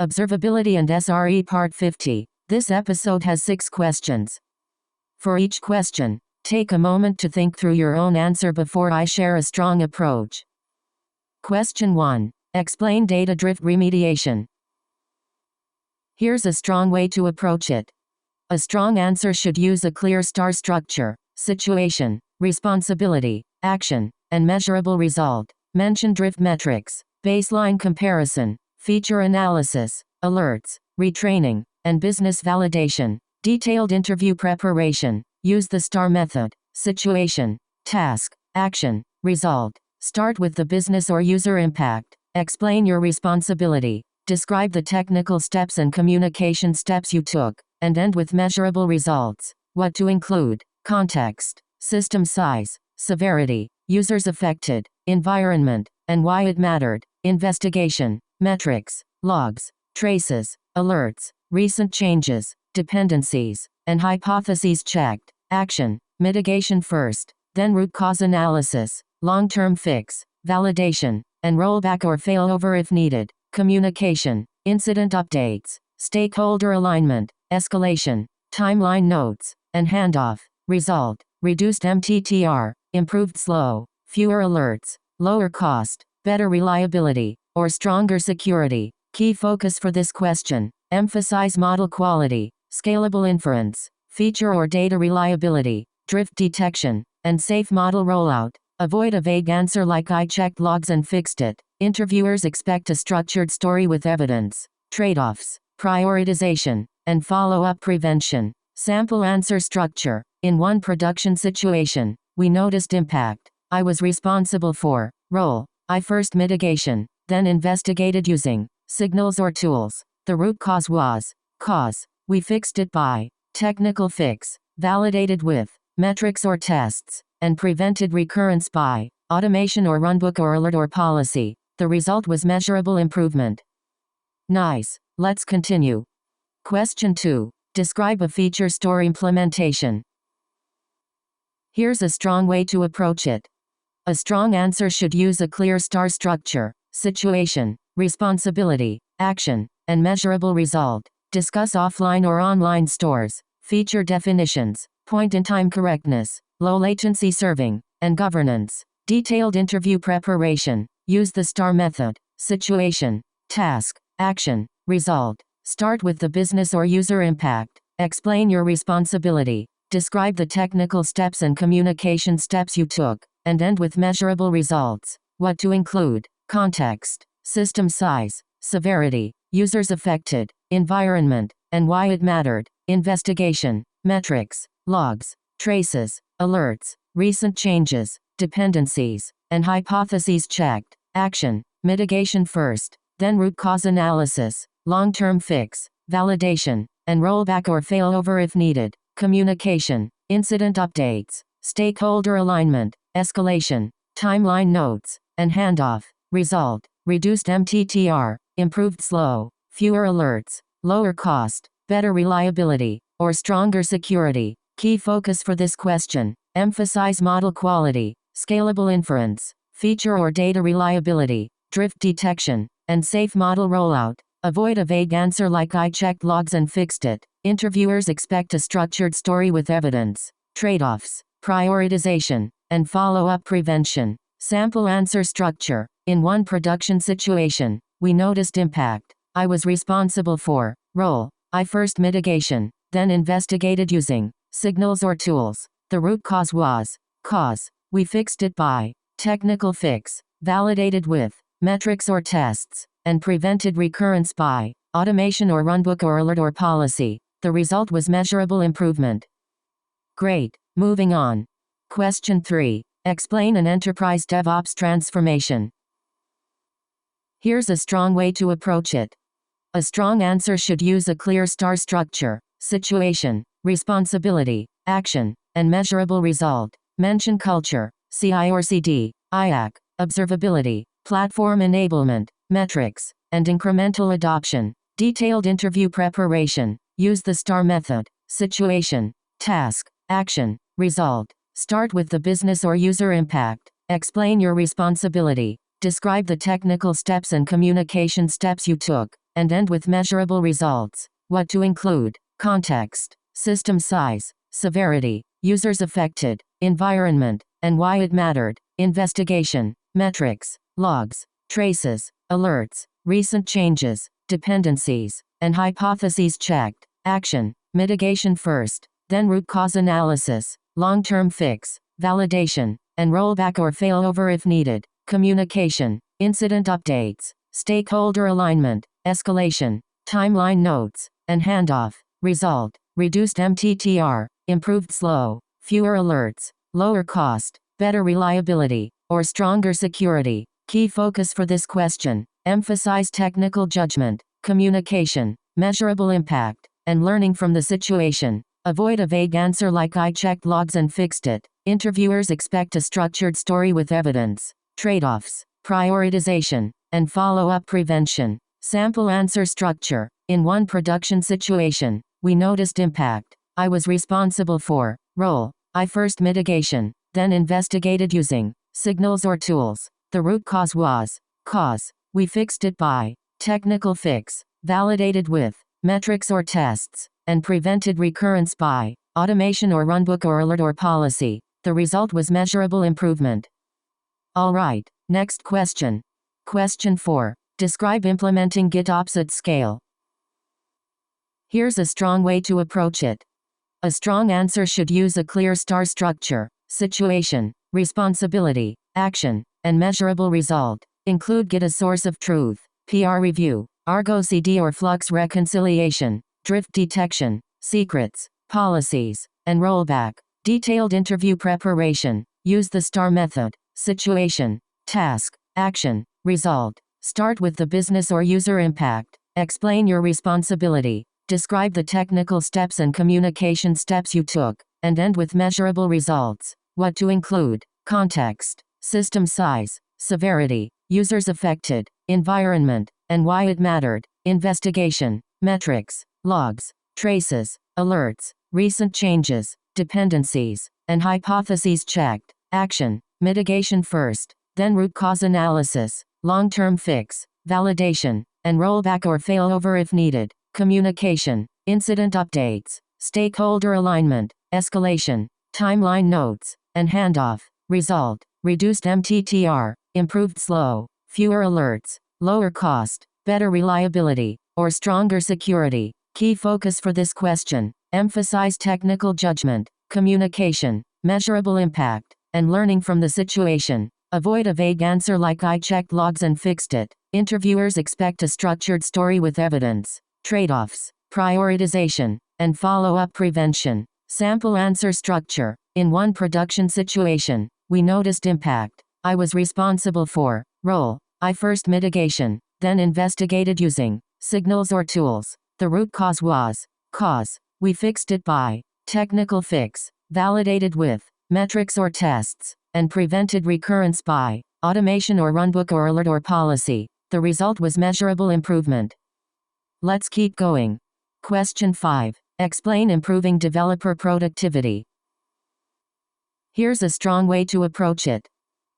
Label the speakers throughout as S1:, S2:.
S1: Observability and SRE Part 50. This episode has 6 questions. For each question, take a moment to think through your own answer before I share a strong approach. Question 1. Explain data drift remediation. Here's a strong way to approach it. A strong answer should use a clear star structure: situation, responsibility, action, and measurable result. Mention drift metrics, baseline comparison, feature analysis, alerts, retraining, and business validation. Detailed interview preparation. Use the STAR method: situation, task, action, result. Start with the business or user impact. Explain your responsibility. Describe the technical steps and communication steps you took, and end with measurable results. What to include: context, system size, severity, users affected, environment, and why it mattered. Investigation, metrics, logs, traces, alerts, recent changes, dependencies, and hypotheses checked. Action, mitigation first, then root cause analysis, long-term fix, validation, and rollback or failover if needed. Communication, incident updates, stakeholder alignment, escalation, timeline notes, and handoff. Result, reduced MTTR, improved slow, fewer alerts, lower cost, better reliability, or stronger security. Key focus for this question: emphasize model quality, scalable inference, feature or data reliability, drift detection, and safe model rollout. Avoid a vague answer like "I checked logs and fixed it." Interviewers expect a structured story with evidence. Trade-offs, prioritization, and follow-up prevention. Sample answer structure. In one production situation, we noticed impact. I was responsible for. Role: I first mitigation, then investigated using signals or tools. The root cause was. Cause: we fixed it by. Technical fix: validated with metrics or tests, and prevented recurrence by automation or runbook or alert or policy. The result was measurable improvement. Nice. Let's continue. Question 2. Describe a feature store implementation. Here's a strong way to approach it. A strong answer should use a clear star structure: situation, responsibility, action, and measurable result. Discuss offline or online stores, feature definitions, point-in-time correctness, low-latency serving, and governance. Detailed interview preparation. Use the STAR method: situation, task, action, result. Start with the business or user impact. Explain your responsibility. Describe the technical steps and communication steps you took, and end with measurable results. What to include: context, system size, severity, users affected, environment, and why it mattered. Investigation, metrics, logs, traces, alerts, recent changes, dependencies, and hypotheses checked. Action, mitigation first, then root cause analysis, long-term fix, validation, and rollback or failover if needed. Communication, incident updates, stakeholder alignment, escalation, timeline notes, and handoff. Result, reduced MTTR, improved slow, fewer alerts, lower cost, better reliability, or stronger security. Key focus for this question: emphasize model quality, scalable inference, feature or data reliability, drift detection, and safe model rollout. Avoid a vague answer like "I checked logs and fixed it." Interviewers expect a structured story with evidence. Trade-offs, prioritization, and follow-up prevention. Sample answer structure. In one production situation, we noticed impact. I was responsible for. Role: I first mitigation, then investigated using signals or tools. The root cause was. Cause: we fixed it by. Technical fix: validated with metrics or tests, and prevented recurrence by automation or runbook or alert or policy. The result was measurable improvement. Great. Moving on. Question 3. Explain an enterprise DevOps transformation. Here's a strong way to approach it. A strong answer should use a clear star structure: situation, responsibility, action, and measurable result. Mention culture, CI or CD, IAC, observability, platform enablement, metrics, and incremental adoption. Detailed interview preparation. Use the STAR method: situation, task, action, result. Start with the business or user impact. Explain your responsibility. Describe the technical steps and communication steps you took, and end with measurable results. What to include: context, system size, severity, users affected, environment, and why it mattered, investigation, metrics, logs, traces, alerts, recent changes, dependencies, and hypotheses checked, action, mitigation first, then root cause analysis, long-term fix, validation, and rollback or failover if needed, communication, incident updates, stakeholder alignment, escalation, timeline notes, and handoff. Result: reduced MTTR, improved slow, fewer alerts, lower cost, better reliability, or stronger security. Key focus for this question: emphasize technical judgment, communication, measurable impact, and learning from the situation. Avoid a vague answer like "I checked logs and fixed it." Interviewers expect a structured story with evidence. Trade-offs: prioritization, and follow-up prevention. Sample answer structure: in one production situation, we noticed impact. I was responsible for. Role: I first mitigation, then investigated using signals or tools. The root cause was. Cause: we fixed it by. Technical fix: validated with metrics or tests, and prevented recurrence by automation or runbook or alert or policy. The result was measurable improvement. Alright, next question. Question 4. Describe implementing GitOps at scale. Here's a strong way to approach it. A strong answer should use a clear star structure: situation, responsibility, action, and measurable result. Include Git as source of truth, PR review, Argo CD or Flux reconciliation, drift detection, secrets, policies, and rollback. Detailed interview preparation. Use the STAR method: situation, task, action, result. Start with the business or user impact. Explain your responsibility. Describe the technical steps and communication steps you took, and end with measurable results. What to include: context, system size, severity, users affected, environment, and why it mattered, investigation, metrics, logs, traces, alerts, recent changes, dependencies, and hypotheses checked, action, mitigation first, then root cause analysis, long-term fix, validation, and rollback or failover if needed, communication, incident updates, stakeholder alignment, escalation, timeline notes, and handoff. Result: reduced MTTR, improved slow, fewer alerts, lower cost, better reliability, or stronger security. Key focus for this question: emphasize technical judgment, communication, measurable impact, and learning from the situation. Avoid a vague answer like "I checked logs and fixed it." Interviewers expect a structured story with evidence. Trade-offs: prioritization, and follow-up prevention. Sample answer structure: in one production situation, we noticed impact. I was responsible for. Role: I first mitigation, then investigated using signals or tools. The root cause was. Cause: we fixed it by. Technical fix: validated with metrics or tests, and prevented recurrence by automation or runbook or alert or policy. The result was measurable improvement. Let's keep going. Question 5. Explain improving developer productivity. Here's a strong way to approach it.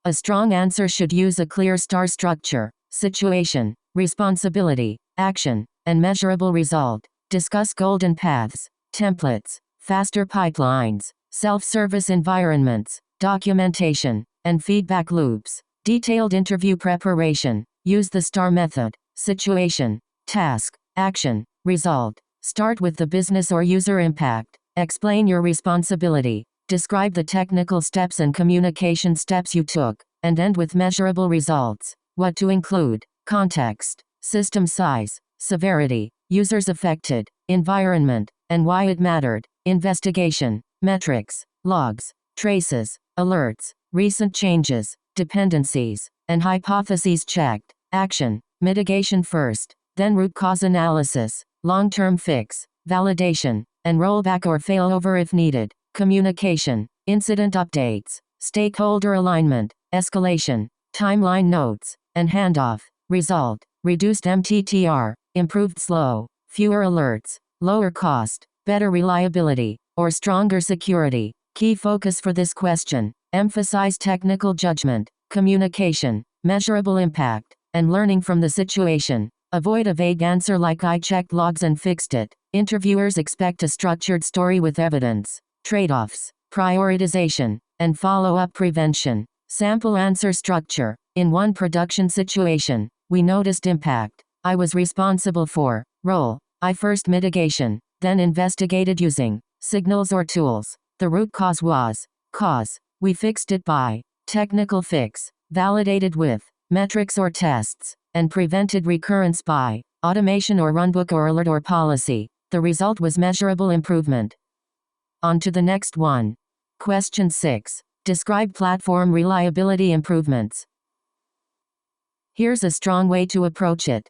S1: A strong answer should use a clear star structure: situation, responsibility, action, and measurable result. Discuss golden paths, templates, faster pipelines, self-service environments, documentation, and feedback loops. Detailed interview preparation. Use the STAR method: situation, task, action, result. Start with the business or user impact. Explain your responsibility. Describe the technical steps and communication steps you took, and end with measurable results. What to include: context, system size, severity, users affected, environment, and why it mattered, investigation, metrics, logs, traces, alerts, recent changes, dependencies, and hypotheses checked, action, mitigation first, then root cause analysis, long-term fix, validation, and rollback or failover if needed, communication, incident updates, stakeholder alignment, escalation, timeline notes, and handoff. Result: reduced MTTR, improved slow, fewer alerts, lower cost, better reliability, or stronger security. Key focus for this question: emphasize technical judgment, communication, measurable impact, and learning from the situation. Avoid a vague answer like "I checked logs and fixed it." Interviewers expect a structured story with evidence. Trade-offs, prioritization, and follow-up prevention. Sample answer structure. In one production situation, we noticed impact. I was responsible for. Role. I first mitigation, then investigated using signals or tools. The root cause was. Cause. We fixed it by. Technical fix. Validated with metrics or tests, and prevented recurrence by automation or runbook or alert or policy. The result was measurable improvement. On to the next one. Question 6. Describe platform reliability improvements. Here's a strong way to approach it.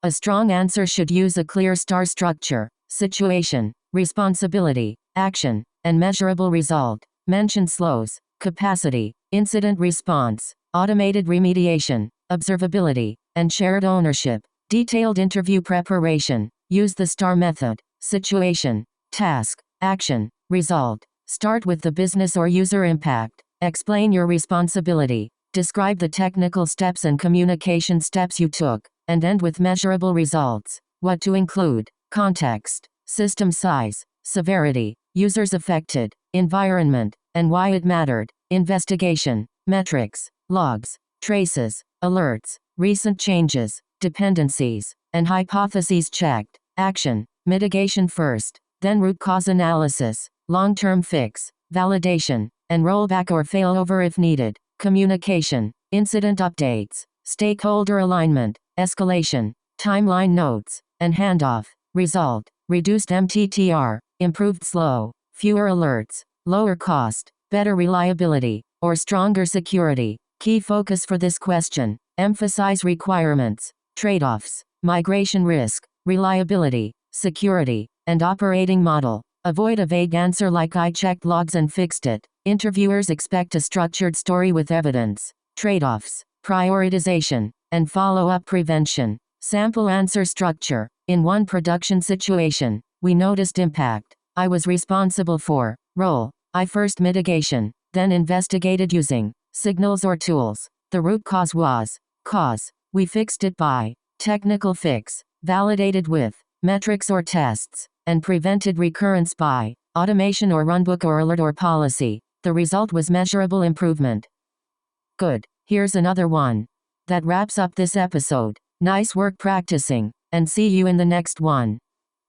S1: A strong answer should use a clear star structure: situation, responsibility, action, and measurable result. Mention slows, capacity, incident response, automated remediation, observability, and shared ownership. Detailed interview preparation. Use the STAR method: situation, task, action, result. Start with the business or user impact. Explain your responsibility. Describe the technical steps and communication steps you took, and end with measurable results. What to include: context, system size, severity, users affected, environment, and why it mattered. Investigation, metrics, logs, traces, alerts, recent changes, dependencies, and hypotheses checked. Action, mitigation first, then root cause analysis, long-term fix, validation, and rollback or failover if needed. Communication, incident updates, stakeholder alignment, escalation, timeline notes, and handoff. Result, reduced MTTR, improved slow, fewer alerts, lower cost, better reliability, or stronger security. Key focus for this question: emphasize requirements, trade-offs, migration risk, reliability, security, and operating model. Avoid a vague answer like "I checked logs and fixed it." Interviewers expect a structured story with evidence. Trade-offs, prioritization, and follow-up prevention. Sample answer structure. In one production situation, we noticed impact. I was responsible for. Role. I first mitigation, then investigated using signals or tools. The root cause was. Cause. We fixed it by technical fix. Validated with metrics or tests, and prevented recurrence by automation or runbook or alert or policy. The result was measurable improvement. Good. Here's another one. That wraps up this episode. Nice work practicing, and see you in the next one.